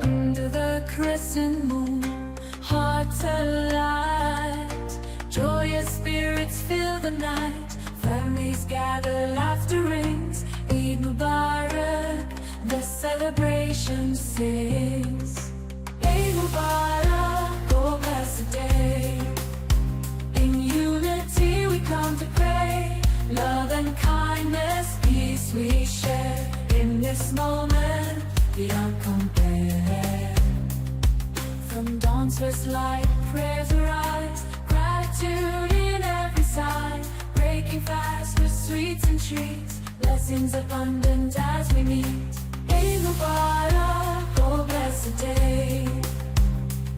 Under the crescent moon, hearts alight, joyous spirits fill the night. Families gather, laughter rings. Eid Mubarak, the celebration sings. Eid Mubarak, oh blessed day. In unity we come to pray. Love and kindness, peace we share. In this moment, beyond compare. From dawn's first light, prayers arise. Gratitude in every side. Breaking fast with sweets and treats. Blessings abundant as we meet. Eid Mubarak, oh blessed day.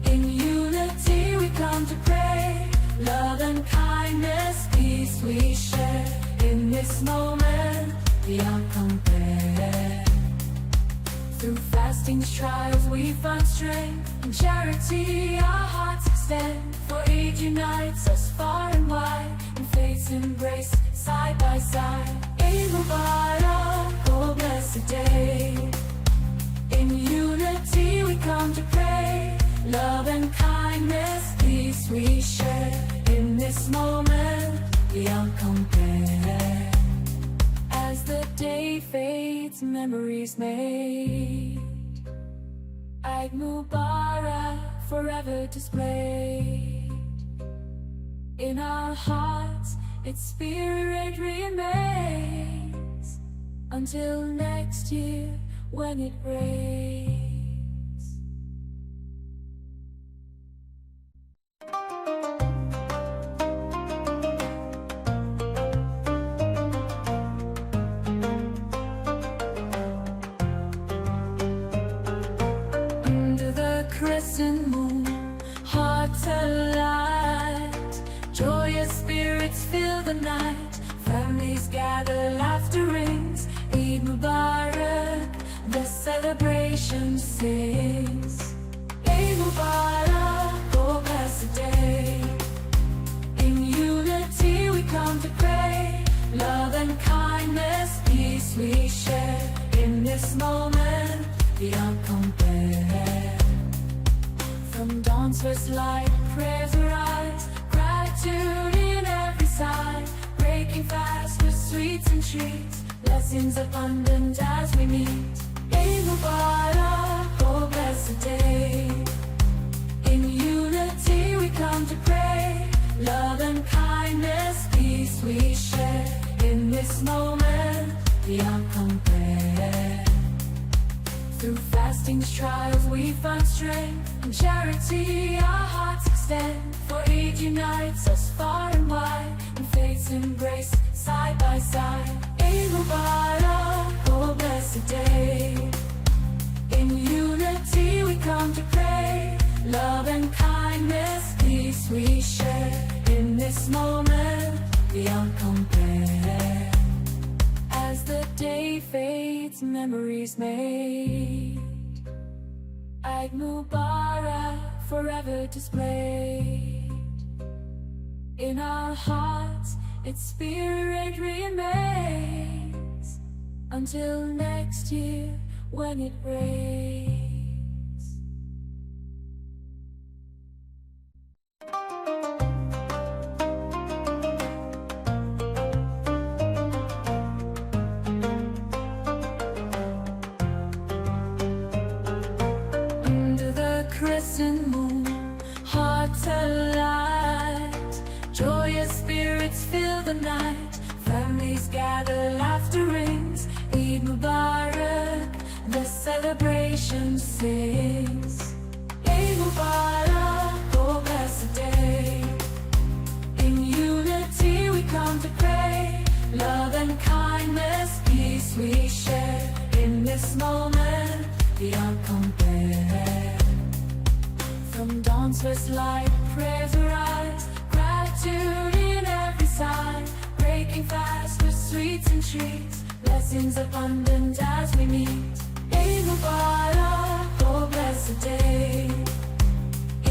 In unity we come to pray. Love and kindness, peace we share. In this moment, beyond compare. Through fastings, trials, we find strength. In charity, our hearts extend. For Eid unites us far and wide. In faith's embrace, side by side. Eid Mubarak, oh blessed day. In unity we come to pray. Love and kindness, peace we share. In this moment, beyond compare. As the day fades, memories made. Eid Mubarak, forever displayed. In our hearts, its spirit remains. Until next year, when it rains. Under the crescent moon, hearts alight, joyous spirits fill the night. Families gather, laughter rings. Eid Mubarak, the celebration sings. Eid Mubarak, oh blessed day. In unity we come to pray. Love and kindness, peace we share. In this moment, beyond compare. From dawn's first light, prayers arise. Gratitude in every side. Breaking fast with sweets and treats. Blessings abundant as we meet. Eid Mubarak, oh blessed day. In unity we come to pray. Love and kindness, peace we share. In this moment, beyond compare. Through fastings, trials, we find strength. In charity, our hearts extend. For Eid unites us far and wide. In faith's embrace, side by side. Eid Mubarak, oh blessed day. In unity we come to pray. Love and kindness, peace we share. In this moment, beyond compare. As the day fades, memories made. Eid Mubarak, forever displayed. In our hearts, its spirit remains. Until next year, when it rains. Under the crescent moon, hearts alight, joyous spirits fill the night. Families gather, laughter rings. Eid Mubarak, the celebration sings. Eid Mubarak, oh blessed day. In unity we come to pray. Love and kindness, peace we share. In this moment, beyond compare. From dawn's first light, prayers arise. Gratitude in every side. Breaking fast with streets and trees, blessings abundant as we meet. Eid Mubarak, oh blessed day.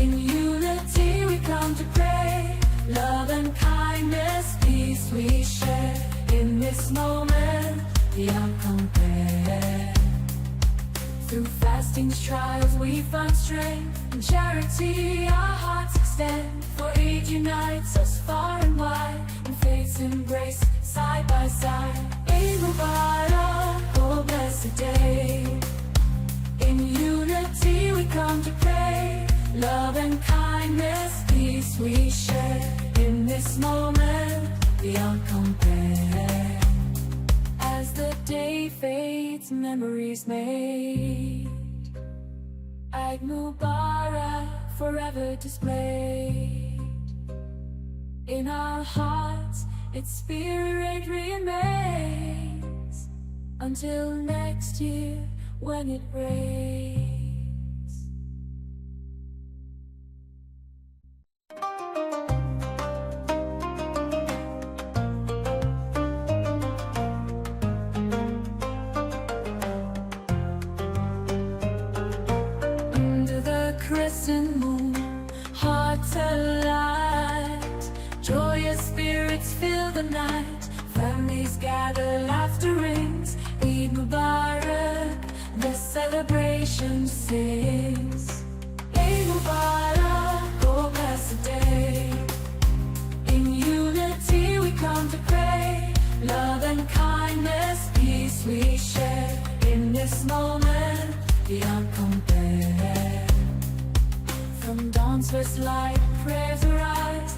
In unity we come to pray, love and kindness, peace we share. In this moment, beyond compare. Through fastings, trials, we find strength. In charity, our hearts extend. For Eid unites us far and wide. In faith's embrace, side by side. Eid Mubarak, oh blessed day. In unity, we come to pray. Love and kindness, peace we share. In this moment, beyond compare. As the day fades, memories made. Eid Mubarak, forever displayed. In our hearts, its spirit remains. Until next year, when it rains. Crescent moon, hearts alight, joyous spirits fill the night. Families gather, laughter rings. Eid Mubarak, the celebration sings. Eid Mubarak, oh blessed day. In unity we come to pray, love and kindness, peace we share. In this moment, beyond compare. From dawn's first light, prayers arise.